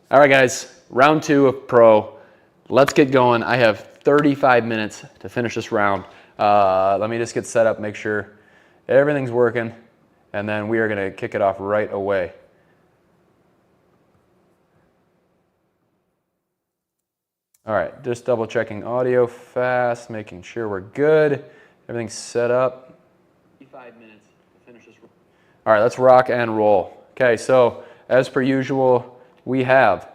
All right, guys, round 2 of pro. Let's get going. I have 35 minutes to finish this round. Let me just get set up, make sure everything's working, and then we are going to kick it off right away. All right, just double checking audio fast, making sure we're good. Everything's set up. 5 minutes to finish this. All right, let's rock and roll. Okay, so as per usual, we have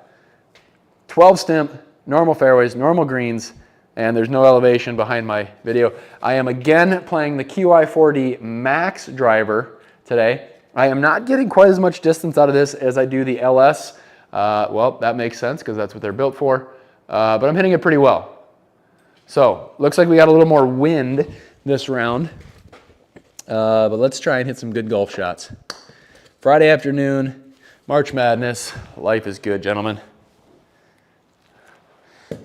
12 stimp, normal fairways, normal greens, and there's no elevation behind my video. I am again playing the QI4D Max driver today. I am not getting quite as much distance out of this as I do the LS. Well, that makes sense because that's what they're built for. But I'm hitting it pretty well. So, looks like we got a little more wind this round. But let's try and hit some good golf shots. Friday afternoon, March Madness. Life is good, gentlemen.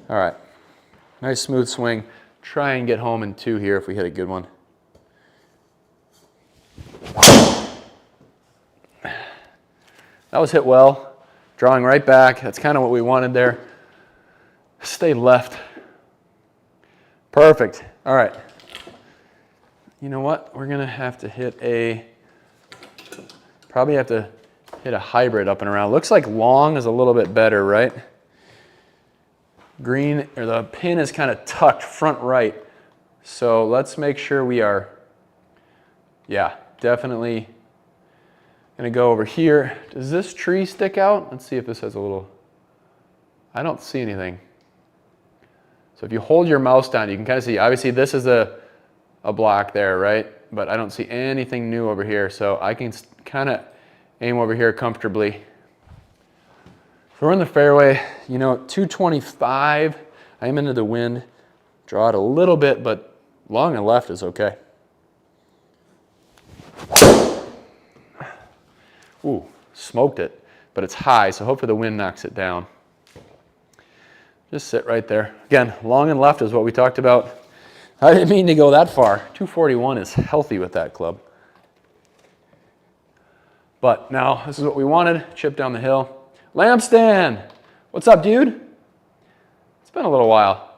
All right. Nice smooth swing. Try and get home in 2 here if we hit a good one. That was hit well. Drawing right back. That's kind of what we wanted there. Stay left. Perfect. All right. You know what? We're going to have to hit probably have to hit a hybrid up and around. Looks like long is a little bit better, right? Green, or the pin is kind of tucked front right. So let's make sure we are, yeah, definitely going to go over here. Does this tree stick out? Let's see if this has a little, I don't see anything. So if you hold your mouse down, you can kind of see, obviously this is a block there, right? But I don't see anything new over here, so I can kind of aim over here comfortably. So we're in the fairway, you know, 225. I am into the wind. Draw it a little bit, but long and left is okay. Ooh, smoked it, but it's high, so hopefully the wind knocks it down. Just sit right there. Again, long and left is what we talked about. I didn't mean to go that far. 241 is healthy with that club. But now, this is what we wanted. Chip down the hill. Lampstand! What's up, dude? It's been a little while.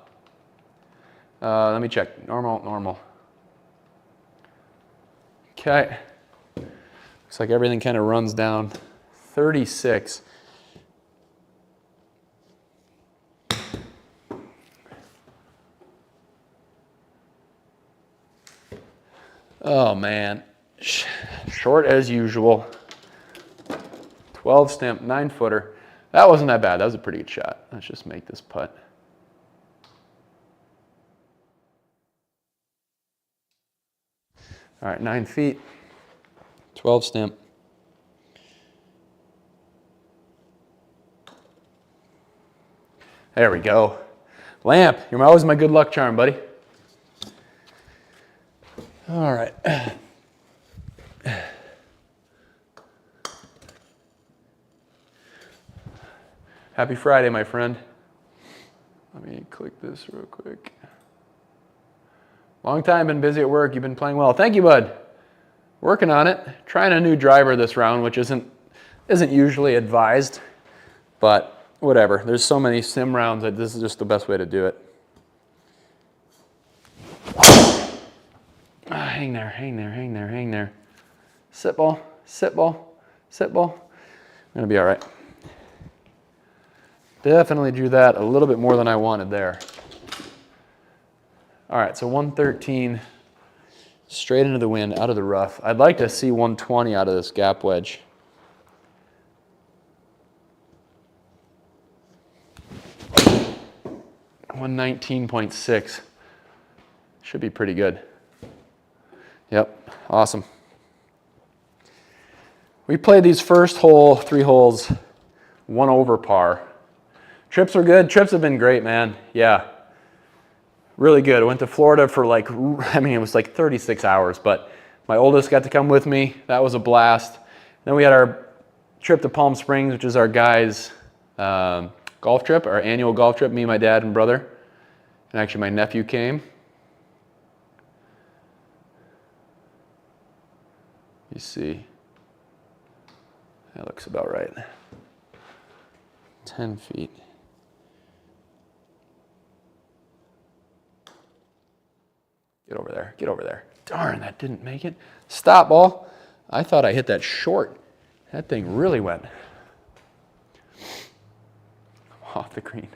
Let me check. Normal, normal. Okay. Looks like everything kind of runs down. 36. Oh man, short as usual. 12 stimp, 9-footer. That wasn't that bad. That was a pretty good shot. Let's just make this putt. All right, 9 feet, 12 stimp. There we go. Lamp, you're always my good luck charm, buddy. All right. Happy Friday, my friend. Let me click this real quick. Long time, been busy at work. You've been playing well. Thank you, bud. Working on it. Trying a new driver this round, which isn't usually advised, but whatever. There's so many sim rounds that this is just the best way to do it. Hang there, hang there, hang there, hang there. Sit ball, sit ball, sit ball. I'm gonna be all right. Definitely drew that a little bit more than I wanted there. All right, so 113, straight into the wind, out of the rough. I'd like to see 120 out of this gap wedge. $119.6. Should be pretty good. Yep, awesome. We played these first 3 holes, 1 over par. Trips were good. Trips have been great, man. Yeah, really good. I went to Florida for it was like 36 hours, but my oldest got to come with me. That was a blast. Then we had our trip to Palm Springs, which is our guys' golf trip, our annual golf trip, me, my dad, and brother. And actually my nephew came. You see, that looks about right. 10 feet. Get over there. Get over there. Darn, that didn't make it. Stop, ball. I thought I hit that short. That thing really went off the green.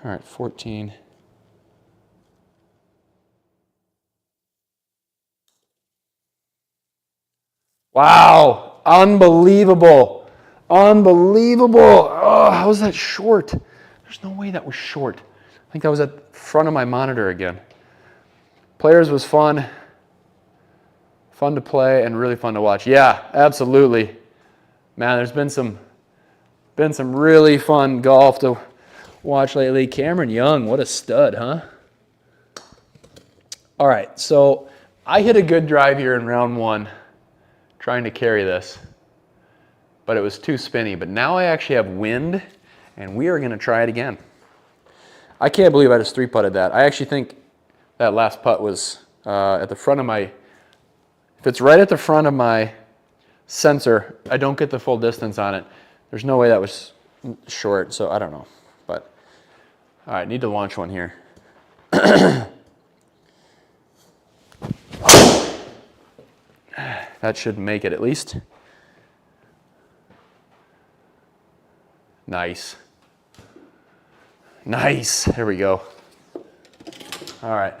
All right, 14. Wow, unbelievable. Unbelievable. Oh, how was that short? There's no way that was short. I think that was at the front of my monitor again. Players was fun. Fun to play and really fun to watch. Yeah, absolutely. Man, there's been some really fun golf to watch lately. Cameron Young, what a stud, huh? All right, so I hit a good drive here in round one, trying to carry this, but it was too spinny. But now I actually have wind, and we are going to try it again. I can't believe I just three-putted that. I actually think that last putt was at the front of my, if it's right at the front of my sensor, I don't get the full distance on it. There's no way that was short, so I don't know. But, all right, need to launch one here. That should make it at least. Nice. Nice. There we go. All right.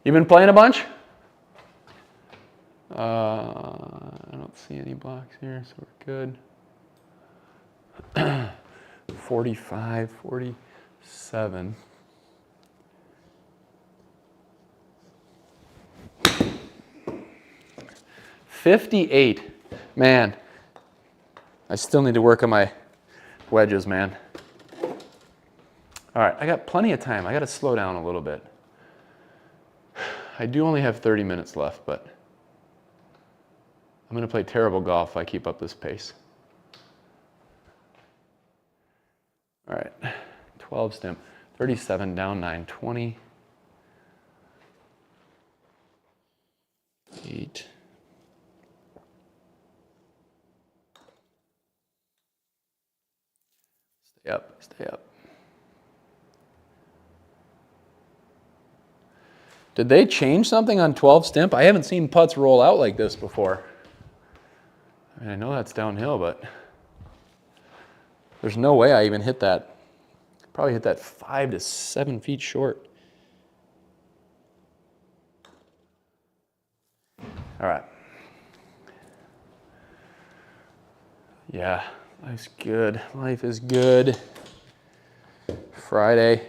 You been playing a bunch? I don't see any blocks here, so we're good. 45, 47. $58. Man, I still need to work on my wedges, man. All right, I got plenty of time. I got to slow down a little bit. I do only have 30 minutes left, but I'm going to play terrible golf if I keep up this pace. All right, 12 stem, 37 down 9, 20. 8. Stay up, stay up. Did they change something on 12 stimp? I haven't seen putts roll out like this before. I mean, I know that's downhill, but there's no way I even hit that. Probably hit that 5 to 7 feet short. All right. Yeah, life's good. Life is good. Friday.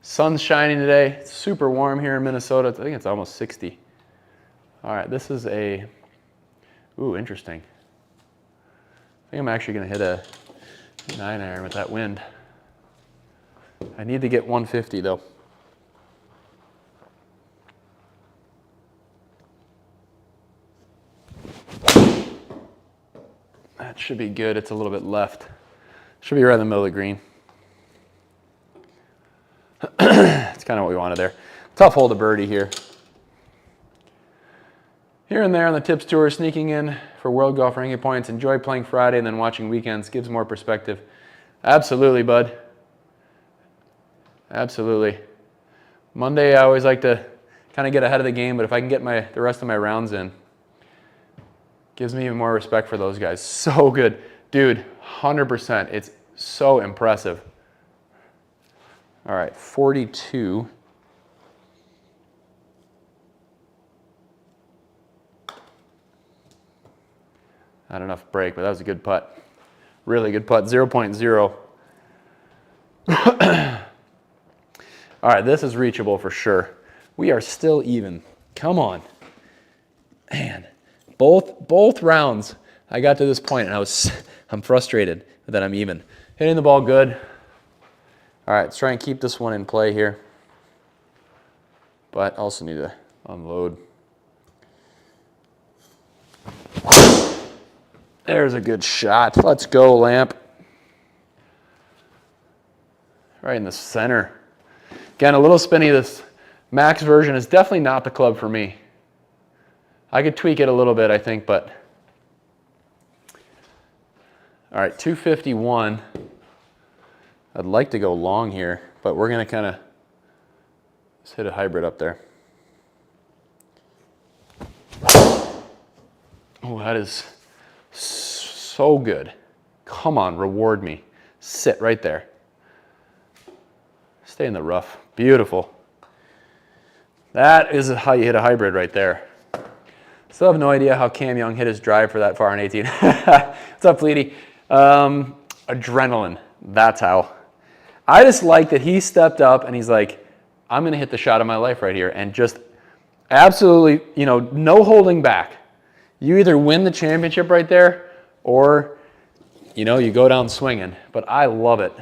Sun's shining today. It's super warm here in Minnesota. I think it's almost 60. All right, this is a, ooh, interesting. I think I'm actually going to hit a 9-iron with that wind. I need to get 150 though. That should be good. It's a little bit left. Should be right in the middle of the green. It's kind of what we wanted there. Tough hole to birdie here. Here and there on the Tips Tour, sneaking in for World Golf Ranking Points. Enjoy playing Friday and then watching weekends. Gives more perspective. Absolutely, bud. Absolutely. Monday, I always like to kind of get ahead of the game, but if I can get the rest of my rounds in, gives me even more respect for those guys. So good. Dude, 100%. It's so impressive. All right, 42. Not enough break, but that was a good putt. Really good putt, 0.0. All right, this is reachable for sure. We are still even. Come on. Man, both rounds I got to this point and I'm frustrated that I'm even. Hitting the ball good. All right, let's try and keep this one in play here. But also need to unload. There's a good shot. Let's go, Lamp. Right in the center. Again, a little spinny. This max version is definitely not the club for me. I could tweak it a little bit, I think, but. All right, 251. I'd like to go long here, but we're going to kind of just hit a hybrid up there. Oh, that is so good. Come on, reward me. Sit right there. Stay in the rough. Beautiful. That is how you hit a hybrid right there. Still have no idea how Cam Young hit his drive for that far on 18. What's up, Fleety? Adrenaline. That's how. I just like that he stepped up and he's like, I'm going to hit the shot of my life right here. And just absolutely, you know, no holding back. You either win the championship right there or, you know, you go down swinging. But I love it.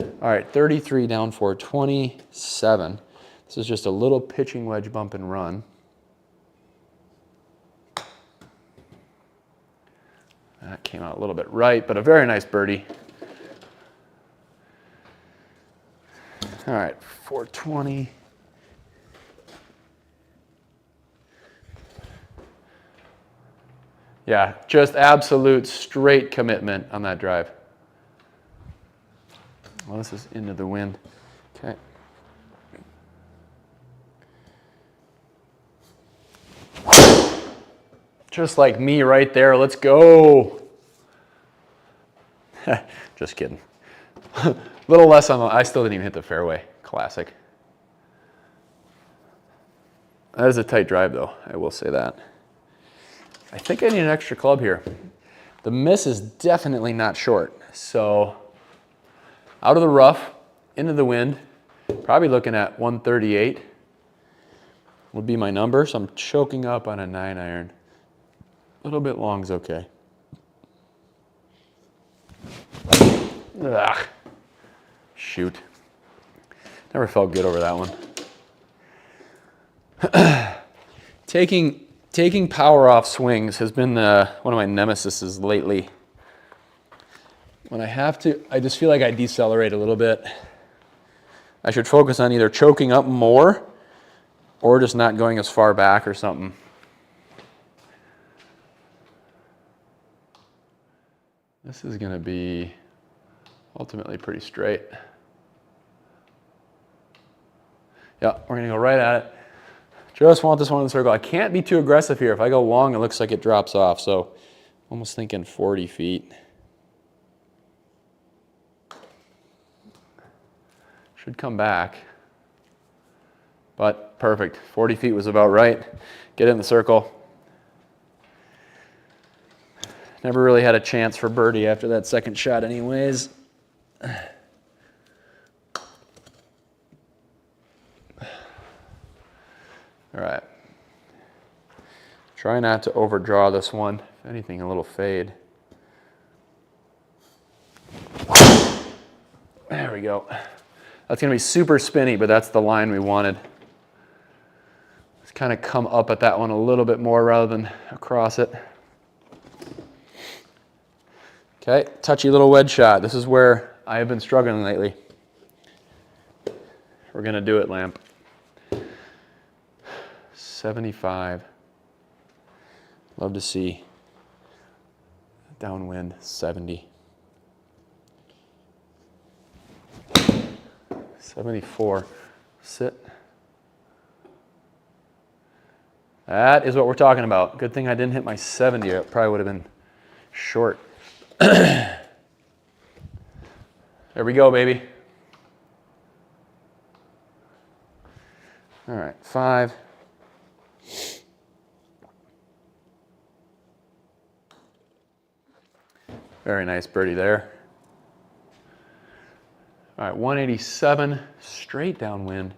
All right, 33 down for 27. This is just a little pitching wedge bump and run. That came out a little bit right, but a very nice birdie. All right, 420. Yeah, just absolute straight commitment on that drive. Well, this is into the wind. Okay. Just like me right there. Let's go. Just kidding. A little less on the, I still didn't even hit the fairway. Classic. That is a tight drive, though. I will say that. I think I need an extra club here. The miss is definitely not short. So out of the rough, into the wind, probably looking at 138 would be my number. So I'm choking up on a 9-iron. A little bit long is okay. Ugh. Shoot. Never felt good over that one. Taking power off swings has been one of my nemesises lately. When I have to, I just feel like I decelerate a little bit. I should focus on either choking up more or just not going as far back or something. This is going to be ultimately pretty straight. Yeah, we're going to go right at it. Just want this one in the circle. I can't be too aggressive here. If I go long, it looks like it drops off. So almost thinking 40 feet. Should come back. But perfect. 40 feet was about right. Get in the circle. Never really had a chance for birdie after that second shot anyways. All right. Try not to overdraw this one. If anything, a little fade. There we go. That's going to be super spinny, but that's the line we wanted. Let's kind of come up at that one a little bit more rather than across it. Okay, touchy little wedge shot. This is where I have been struggling lately. We're going to do it, Lamp. 75. Love to see. Downwind, 70. 74. Sit. That is what we're talking about. Good thing I didn't hit my 70. It probably would have been short. There we go, baby. All right, 5. Very nice birdie there. All right, 187, straight downwind.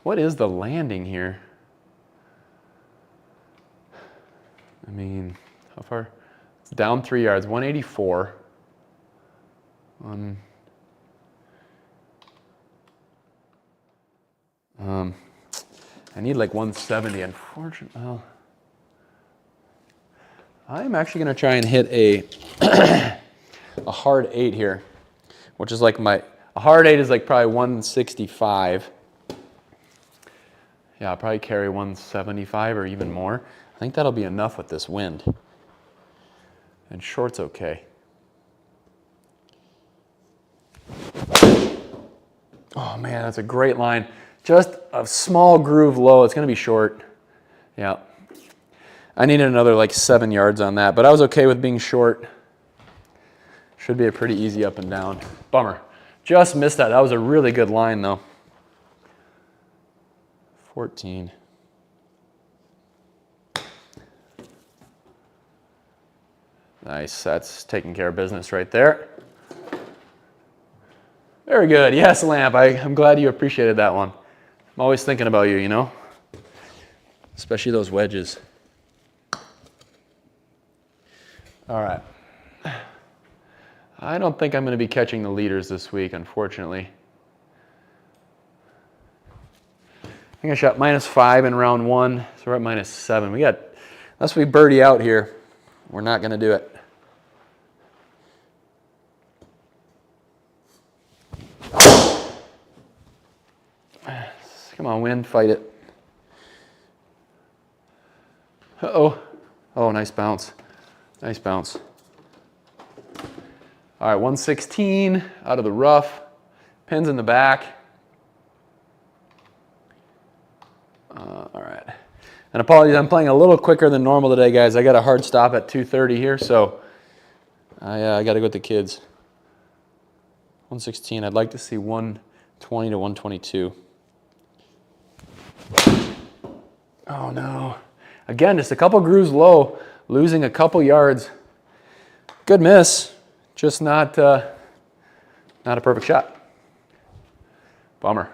What is the landing here? I mean, how far? It's down 3 yards, 184. I need like 170, unfortunately. Well, I'm actually going to try and hit a a hard 8 here, which is like a hard 8 is like probably 165. Yeah, I'll probably carry 175 or even more. I think that'll be enough with this wind. And short's okay. Oh man, that's a great line. Just a small groove low. It's going to be short. Yeah. I needed another like 7 yards on that, but I was okay with being short. Should be a pretty easy up and down. Bummer. Just missed that. That was a really good line though. 14. Nice. That's taking care of business right there. Very good. Yes, Lamp. I'm glad you appreciated that one. I'm always thinking about you, you know? Especially those wedges. All right. I don't think I'm going to be catching the leaders this week, unfortunately. I think I shot -5 in round 1, so we're at -7. We got, unless we birdie out here, we're not going to do it. Come on, wind, fight it. Uh-oh. Oh, nice bounce. Nice bounce. All right, 116 out of the rough. Pins in the back. All right. And apologies, I'm playing a little quicker than normal today, guys. I got a hard stop at 2:30 here, so I got to go with the kids. 116. I'd like to see 120 to 122. Oh no. Again, just a couple grooves low, losing a couple yards. Good miss, just not a perfect shot. Bummer.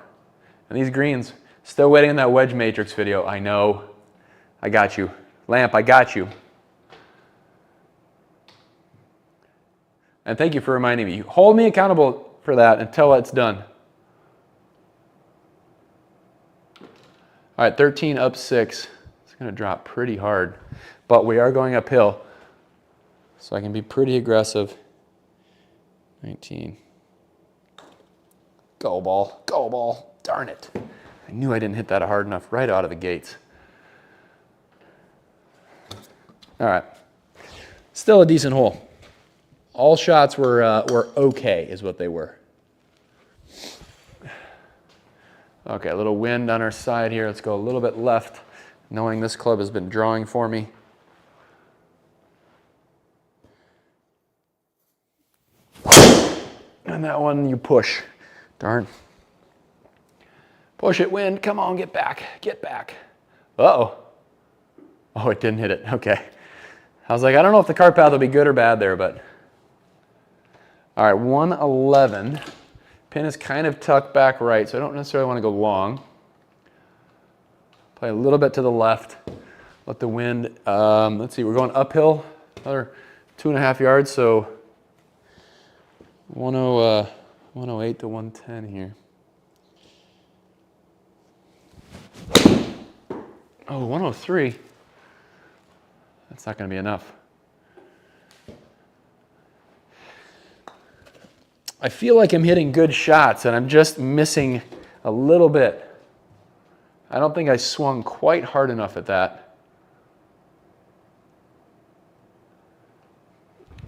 And these greens, still waiting on that wedge matrix video. I know. I got you. Lamp, I got you. And thank you for reminding me. Hold me accountable for that until it's done. All right, 13 up 6. It's going to drop pretty hard, but we are going uphill, so I can be pretty aggressive. 19. Go ball, go ball. Darn it. I knew I didn't hit that hard enough right out of the gates. All right, still a decent hole. All shots were okay, is what they were. Okay, a little wind on our side here. Let's go a little bit left, knowing this club has been drawing for me. And that one you push. Darn. Push it, wind. Come on, get back. Get back. Uh-oh. Oh, it didn't hit it. Okay. I was like, I don't know if the cart path will be good or bad there, but. All right, 111. Pin is kind of tucked back right, so I don't necessarily want to go long. Play a little bit to the left. Let the wind, let's see, we're going uphill, another 2.5 yards, so 108 to 110 here. Oh, 103. That's not going to be enough. I feel like I'm hitting good shots and I'm just missing a little bit. I don't think I swung quite hard enough at that.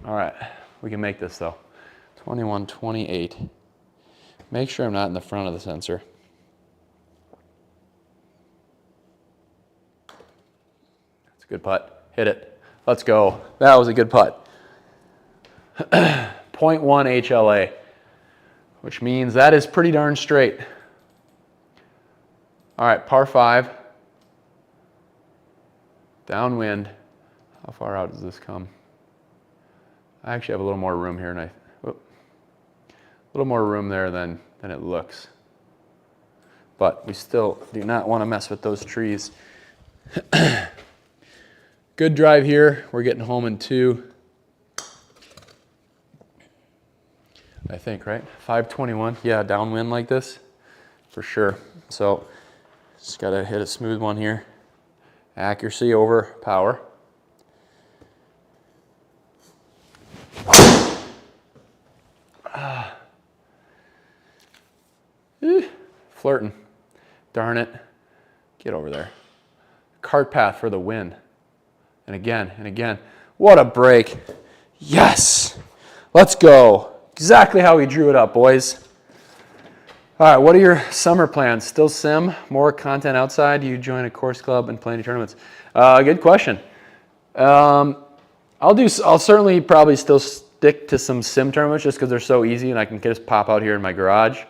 All right, we can make this though. 21, 28. Make sure I'm not in the front of the sensor. That's a good putt. Hit it. Let's go. That was a good putt. 0.1 HLA, which means that is pretty darn straight. All right, par 5. Downwind. How far out does this come? I actually have a little more room here, and a little more room there than it looks. But we still do not want to mess with those trees. Good drive here. We're getting home in 2. I think, right? 521. Yeah, downwind like this, for sure. So just got to hit a smooth one here. Accuracy over power. Flirting. Darn it. Get over there. Cart path for the win. And again, and again. What a break. Yes. Let's go. Exactly how we drew it up, boys. All right, what are your summer plans? Still sim? More content outside? Do you join a course club and play any tournaments? Good question. I'll certainly probably still stick to some sim tournaments just because they're so easy and I can just pop out here in my garage.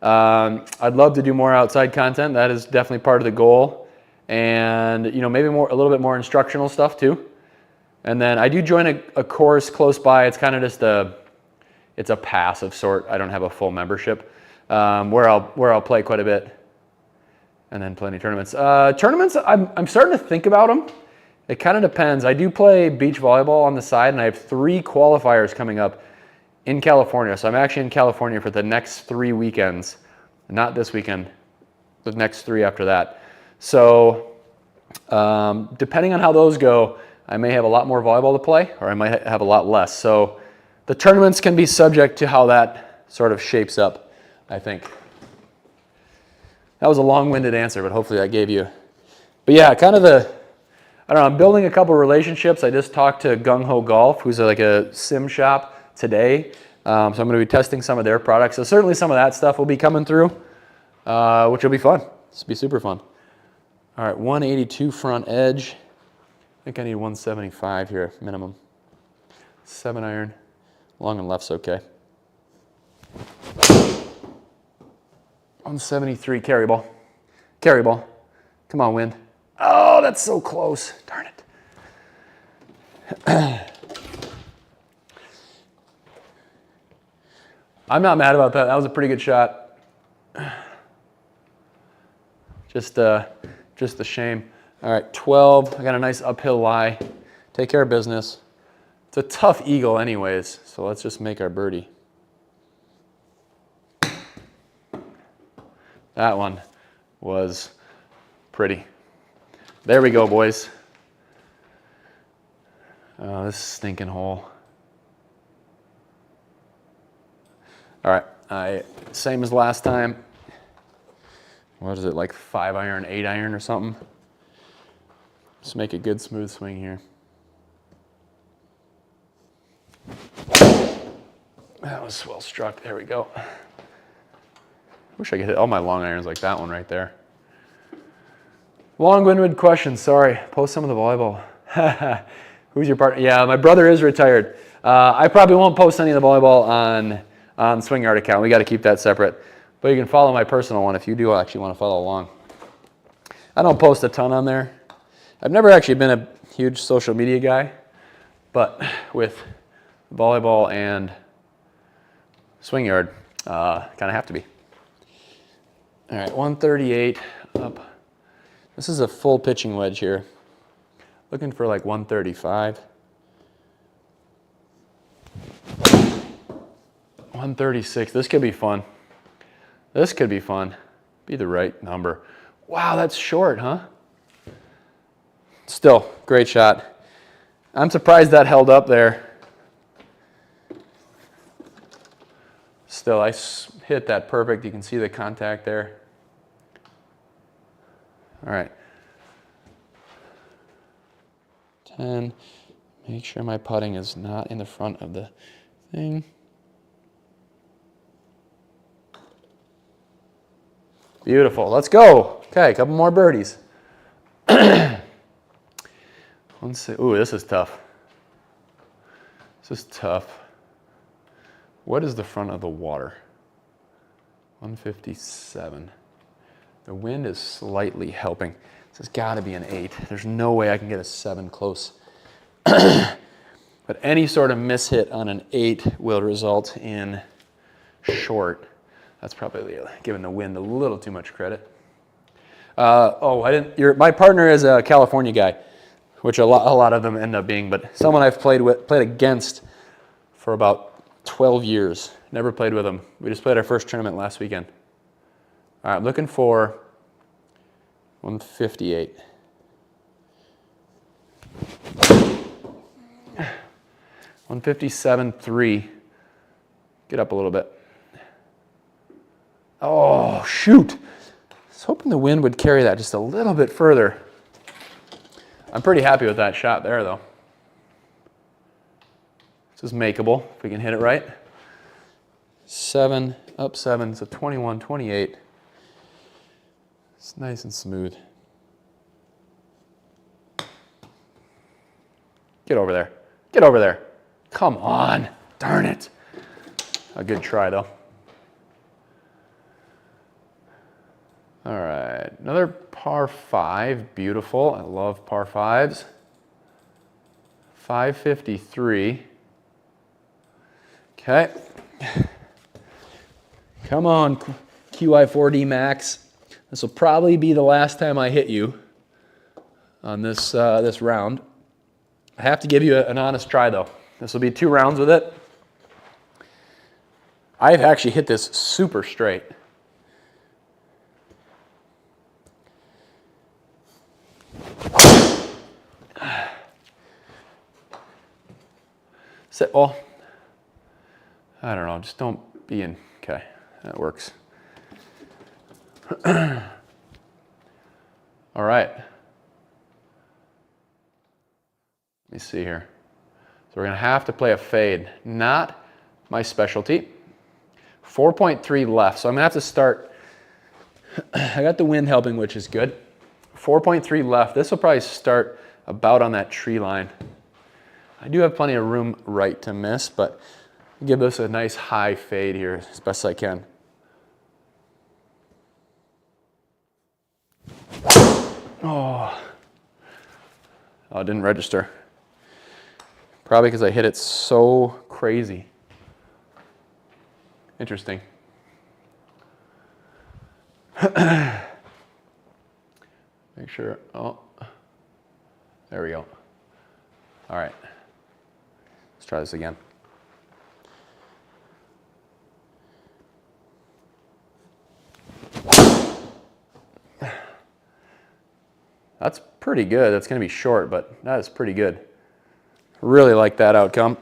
I'd love to do more outside content. That is definitely part of the goal. And maybe a little bit more instructional stuff too. And then I do join a course close by. It's kind of just it's a passive sort. I don't have a full membership. Where I'll play quite a bit, and then play any tournaments. Tournaments, I'm starting to think about them. It kind of depends. I do play beach volleyball on the side, and I have 3 qualifiers coming up in California. So I'm actually in California for the next 3 weekends, not this weekend, the next 3 after that. So depending on how those go, I may have a lot more volleyball to play, or I might have a lot less. So the tournaments can be subject to how that sort of shapes up, I think. That was a long-winded answer, but hopefully that gave you. But yeah, kind of I don't know, I'm building a couple relationships. I just talked to Gung Ho Golf, who's like a sim shop today. So I'm going to be testing some of their products. So certainly some of that stuff will be coming through, which will be fun. This will be super fun. All right, 182 front edge. I think I need 175 here, minimum. 7 iron, long and left's okay. 173 carry ball. Carry ball. Come on, wind. Oh, that's so close. Darn it. I'm not mad about that. That was a pretty good shot. Just a shame. All right, 12. I got a nice uphill lie. Take care of business. It's a tough eagle anyways, so let's just make our birdie. That one was pretty. There we go, boys. Oh, this stinking hole. All right, same as last time. What is it, like 5 iron, 8 iron or something? Just make a good smooth swing here. That was well struck. There we go. Wish I could hit all my long irons like that one right there. Long-winded question, sorry. Post some of the volleyball. Who's your partner? Yeah, my brother is retired. I probably won't post any of the volleyball on Swing Yard account. We got to keep that separate. But you can follow my personal one if you do actually want to follow along. I don't post a ton on there. I've never actually been a huge social media guy, but with volleyball and Swing Yard, kind of have to be. All right, 138 up. This is a full pitching wedge here. Looking for like 135. 136. This could be fun. This could be fun. Be the right number. Wow, that's short, huh? Still, great shot. I'm surprised that held up there. Still, I hit that perfect. You can see the contact there. All right. 10. Make sure my putting is not in the front of the thing. Beautiful. Let's go. Okay, a couple more birdies. Ooh, this is tough. This is tough. What is the front of the water? 157. The wind is slightly helping. This has got to be an 8. There's no way I can get a 7 close. But any sort of mishit on an 8 will result in short. That's probably giving the wind a little too much credit. My partner is a California guy, which a lot of them end up being, but someone I've played against for about 12 years. Never played with him. We just played our first tournament last weekend. All right, looking for 158. 157.3. Get up a little bit. Oh, shoot. was hoping the wind would carry that just a little bit further. I'm pretty happy with that shot there, though. This is makeable if we can hit it right. 7, up 7, so 21, 28. It's nice and smooth. Get over there. Get over there. Come on. Darn it. A good try, though. All right, another par 5. Beautiful. I love par 5s. 553. Okay. Come on, QI4D Max. This will probably be the last time I hit you on this, this round. I have to give you an honest try, though. This will be 2 rounds with it. I've actually hit this super straight. Sit, well, I don't know, just don't be in, okay, that works. All right. Let me see here. So we're going to have to play a fade. Not my specialty. 4.3 left. So I'm going to have to start. I got the wind helping, which is good. 4.3 left. This will probably start about on that tree line. I do have plenty of room right to miss, but I'll give this a nice high fade here as best I can. Oh, it didn't register. Probably because I hit it so crazy. Interesting. Make sure, oh, there we go. All right, let's try this again. That's pretty good. That's going to be short, but that is pretty good. Really like that outcome.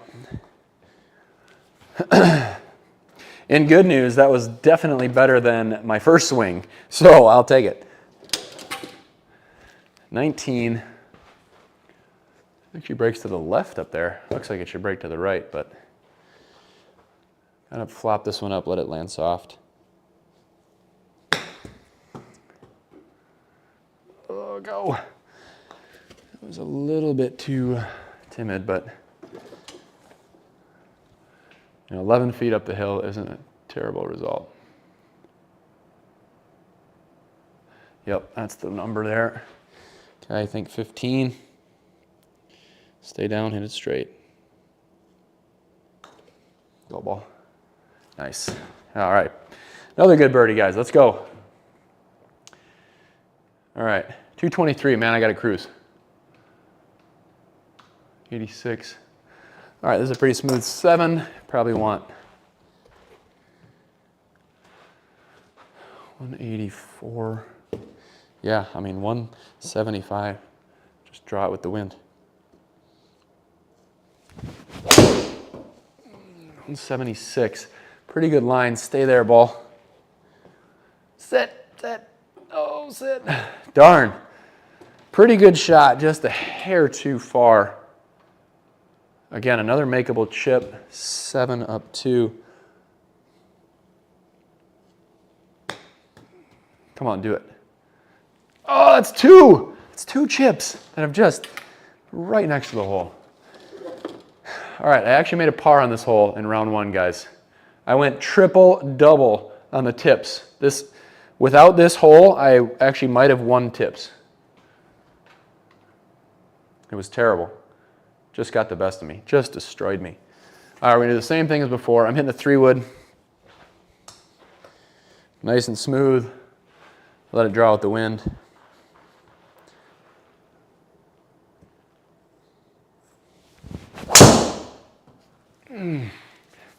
In good news, that was definitely better than my first swing, so I'll take it. 19. Actually breaks to the left up there. Looks like it should break to the right, but kind of flop this one up, let it land soft. Oh, go. It was a little bit too timid, but 11 feet up the hill isn't a terrible result. Yep, that's the number there. Okay, I think 15. Stay down, hit it straight. Go ball. Nice. All right. Another good birdie, guys. Let's go. All right. 223, man, I got to cruise. 86. All right, this is a pretty smooth 7. Probably want 184. Yeah, I mean 175. Just draw it with the wind. 176. Pretty good line. Stay there, ball. Sit, sit. Oh, sit. Darn. Pretty good shot, just a hair too far. Again, another makeable chip. 7 up 2. Come on, do it. Oh, that's 2. It's 2 chips that have just right next to the hole. All right, I actually made a par on this hole in round 1, guys. I went triple-double on the tips. Without this hole, I actually might have won tips. It was terrible. Just got the best of me. Just destroyed me. All right, we're going to do the same thing as before. I'm hitting the 3-wood. Nice and smooth. Let it draw with the wind.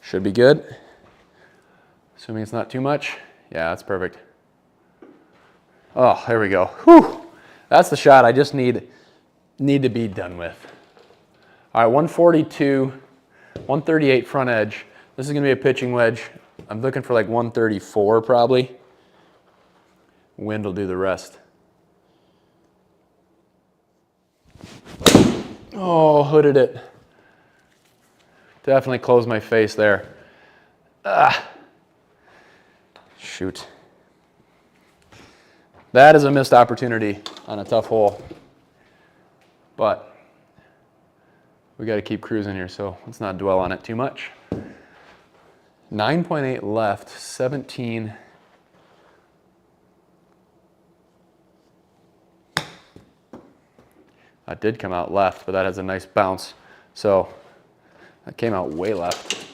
Should be good. Assuming it's not too much. Yeah, that's perfect. Oh, there we go. Whew. That's the shot I just need to be done with. All right, 142, 138 front edge. This is going to be a pitching wedge. I'm looking for like 134 probably. Wind will do the rest. Oh, hooded it. Definitely closed my face there. Ah. Shoot. That is a missed opportunity on a tough hole. But we got to keep cruising here, so let's not dwell on it too much. 9.8 left, 17. That did come out left, but that has a nice bounce. So that came out way left.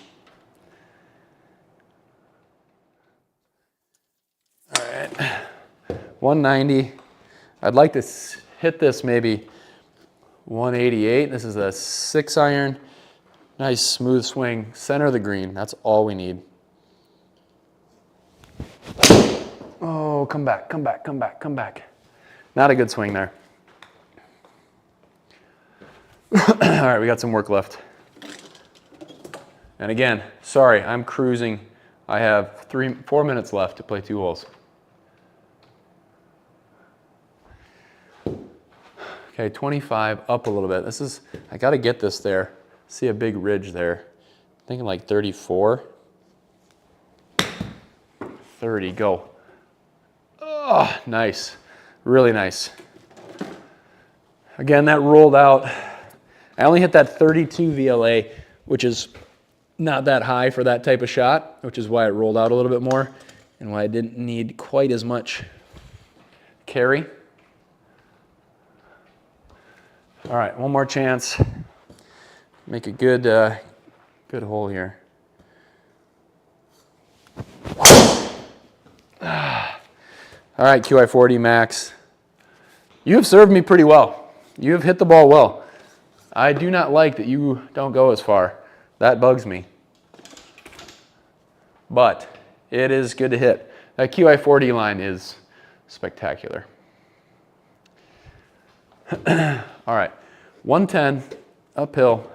All right, 190. I'd like to hit this maybe 188. This is a 6-iron. Nice smooth swing, center of the green. That's all we need. Oh, come back, come back, come back, come back. Not a good swing there. All right, we got some work left. And again, sorry, I'm cruising. I have 4 minutes left to play 2 holes. Okay, 25, up a little bit. This is, I gotta get this there. See a big ridge there. Thinking like 34. 30, go. Oh, nice, really nice. Again, that rolled out. I only hit that 32 VLA, which is not that high for that type of shot, which is why it rolled out a little bit more and why I didn't need quite as much carry. All right, one more chance. Make a good, good hole here. All right, QI40 Max. You have served me pretty well. You have hit the ball well. I do not like that you don't go as far. That bugs me. But it is good to hit. That QI40 line is spectacular. All right, 110 uphill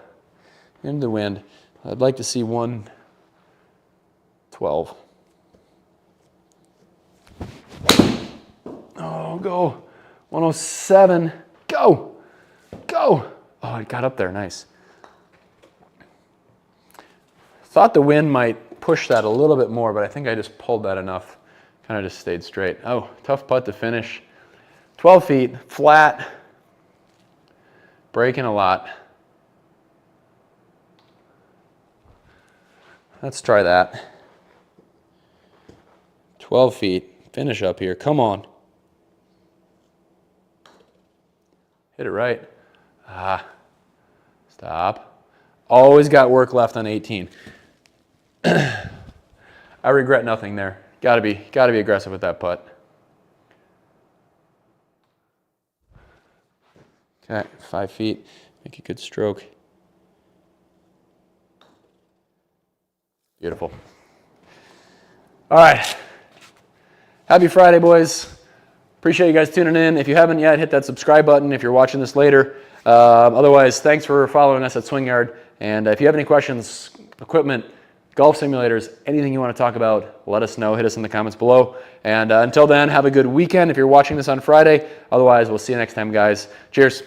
into the wind. I'd like to see 112. Oh, go. 107. Go. Go. Oh, it got up there. Nice. Thought the wind might push that a little bit more, but I think I just pulled that enough. Kind of just stayed straight. Oh, tough putt to finish. 12 feet, flat. Breaking a lot. Let's try that. 12 feet. Finish up here. Come on. Hit it right. Ah. Stop. Always got work left on 18. I regret nothing there. Gotta be aggressive with that putt. Okay, 5 feet. Make a good stroke. Beautiful. All right. Happy Friday, boys. Appreciate you guys tuning in. If you haven't yet, hit that subscribe button if you're watching this later. Otherwise, thanks for following us at Swing Yard. And if you have any questions, equipment, golf simulators, anything you want to talk about, let us know. Hit us in the comments below. And until then, have a good weekend if you're watching this on Friday. Otherwise, we'll see you next time, guys. Cheers.